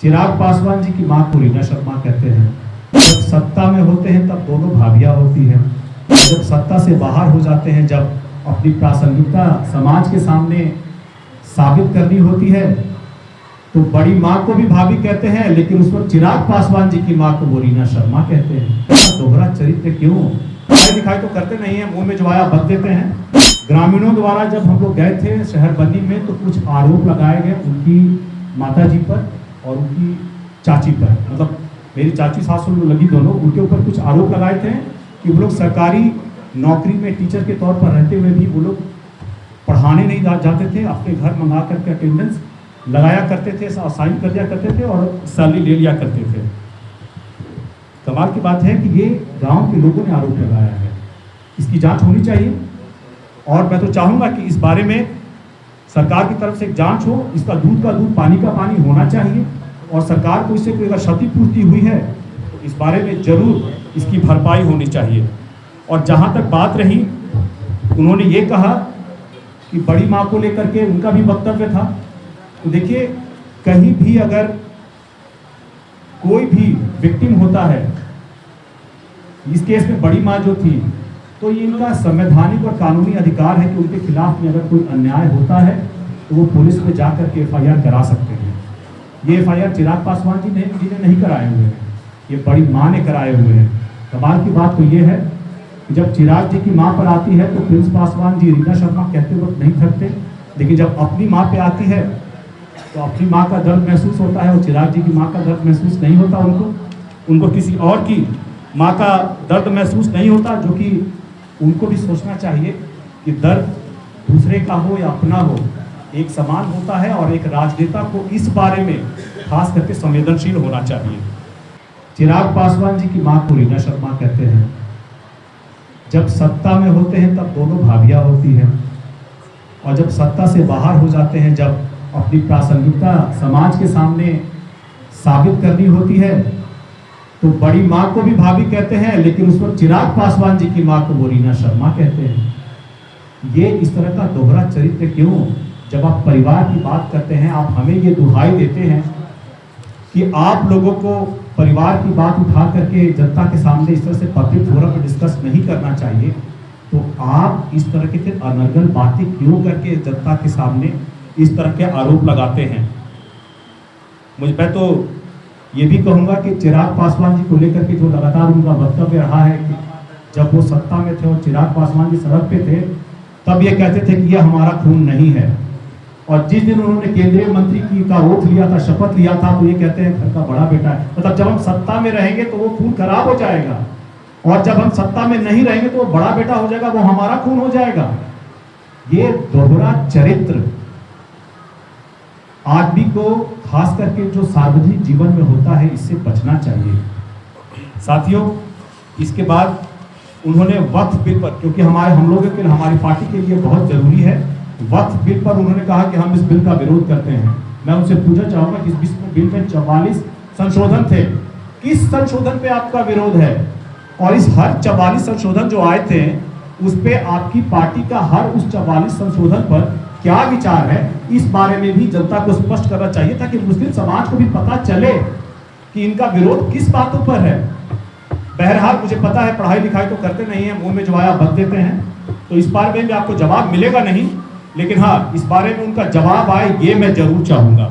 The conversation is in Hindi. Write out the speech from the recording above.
चिराग पासवान जी की मां को रीना शर्मा कहते हैं। जब सत्ता में होते हैं तब दोनों भाभियां होती हैं, जब सत्ता से बाहर हो जाते हैं, जब अपनी प्रासंगिकता समाज के सामने साबित करनी होती है तो बड़ी माँ को भी भाभी कहते हैं, लेकिन उस वक्त चिराग पासवान जी की माँ को वो रीना शर्मा कहते हैं। दोहरा चरित्र क्यों? पढ़ाई लिखाई तो करते नहीं है, मुंह में जो आया बक देते हैं। ग्रामीणों द्वारा जब हम लोग गए थे शहर बनी में तो कुछ आरोप लगाए गए उनकी माता जी पर और उनकी चाची पर, मतलब मेरी चाची सासू लगी दोनों, उनके ऊपर कुछ आरोप लगाए थे कि वो लोग सरकारी नौकरी में टीचर के तौर पर रहते हुए भी वो लोग पढ़ाने नहीं जाते थे, अपने घर मंगा करके अटेंडेंस लगाया करते थे, साइन कर दिया करते थे और सैलरी ले लिया करते थे। कमाल की बात है कि ये गांव के लोगों ने आरोप लगाया है, इसकी जांच होनी चाहिए और मैं तो चाहूँगा कि इस बारे में सरकार की तरफ से एक जांच हो, इसका दूध का दूध पानी का पानी होना चाहिए और सरकार को इससे कोई अगर क्षतिपूर्ति हुई है तो इस बारे में जरूर इसकी भरपाई होनी चाहिए। और जहाँ तक बात रही, उन्होंने ये कहा कि बड़ी माँ को लेकर के उनका भी वक्तव्य था, तो देखिए कहीं भी अगर कोई भी विक्टिम होता है, इस केस में बड़ी माँ जो थी, तो ये इनका संवैधानिक और कानूनी अधिकार है कि उनके खिलाफ में अगर कोई अन्याय होता है तो वो पुलिस में जाकर के एफआईआर करा सकते हैं। ये एफआईआर चिराग पासवान जी ने नहीं कराए हुए हैं, ये बड़ी माँ ने कराए हुए हैं। कमाल की बात तो ये है कि जब चिराग जी की माँ पर आती है तो प्रिंस पासवान जी रीना शर्मा कहते वक्त नहीं थकते, लेकिन जब अपनी माँ पे आती है तो अपनी माँ का दर्द महसूस होता है और चिराग जी की माँ का दर्द महसूस नहीं होता उनको किसी और की माँ का दर्द महसूस नहीं होता, जो कि उनको भी सोचना चाहिए कि दर्द दूसरे का हो या अपना हो, एक समान होता है और एक राजनेता को इस बारे में खास करके संवेदनशील होना चाहिए। चिराग पासवान जी की माँ को रीना शर्मा कहते हैं। जब सत्ता में होते हैं तब दोनों भाभियां होती हैं और जब सत्ता से बाहर हो जाते हैं, जब अपनी प्रासंगिकता समाज के सामने साबित करनी होती है तो बड़ी माँ को भी भाभी कहते हैं, लेकिन उस वक्त चिराग पासवान जी की माँ को वो रीना शर्मा कहते हैं। ये इस तरह का दोहरा चरित्र क्यों? जब आप परिवार की बात करते हैं, आप हमें ये दुहाई देते हैं कि आप लोगों को परिवार की बात उठा करके जनता के सामने इस तरह से पब्लिक फोरम पर डिस्कस नहीं करना चाहिए, तो आप इस तरह की फिर अनर्गल बातें क्यों करके जनता के सामने इस तरह के आरोप लगाते हैं? मैं तो ये भी कहूँगा कि चिराग पासवान जी को लेकर के जो लगातार उनका वक्तव्य रहा है कि जब वो सत्ता में थे और चिराग पासवान जी सड़क पे थे तब ये कहते थे कि ये हमारा खून नहीं है, और जिस दिन उन्होंने केंद्रीय मंत्री की का ओथ लिया था, शपथ लिया था, तो ये कहते हैं घर का बड़ा बेटा है। मतलब जब हम सत्ता में रहेंगे तो वो खून खराब हो जाएगा और जब हम सत्ता में नहीं रहेंगे तो वो बड़ा बेटा हो जाएगा, वो हमारा खून हो जाएगा। ये दोहरा चरित्र आदमी को खास करके जो सार्वजनिक जीवन में होता है इससे बचना चाहिए। साथियों, इसके बाद उन्होंने वक्फ बिल पर, क्योंकि हम लोगों के हमारी पार्टी के लिए बहुत जरूरी है, वक्फ बिल पर उन्होंने कहा कि हम इस बिल का विरोध करते हैं। मैं उनसे पूछना चाहूंगा कि इस बिल में 44 संशोधन थे, किस संशोधन पे आपका विरोध है? और इस हर 44 संशोधन जो आए थे उस पे आपकी पार्टी का हर उस 44 संशोधन पर क्या विचार है, इस बारे में भी जनता को स्पष्ट करना चाहिए ताकि मुस्लिम समाज को भी पता चले कि इनका विरोध किस बातों पर है। बहरहाल मुझे पता है पढ़ाई लिखाई तो करते नहीं है, मुंह में जो आया बक देते हैं, तो इस बारे में भी आपको जवाब मिलेगा नहीं, लेकिन हाँ, इस बारे में उनका जवाब आए ये मैं जरूर चाहूंगा।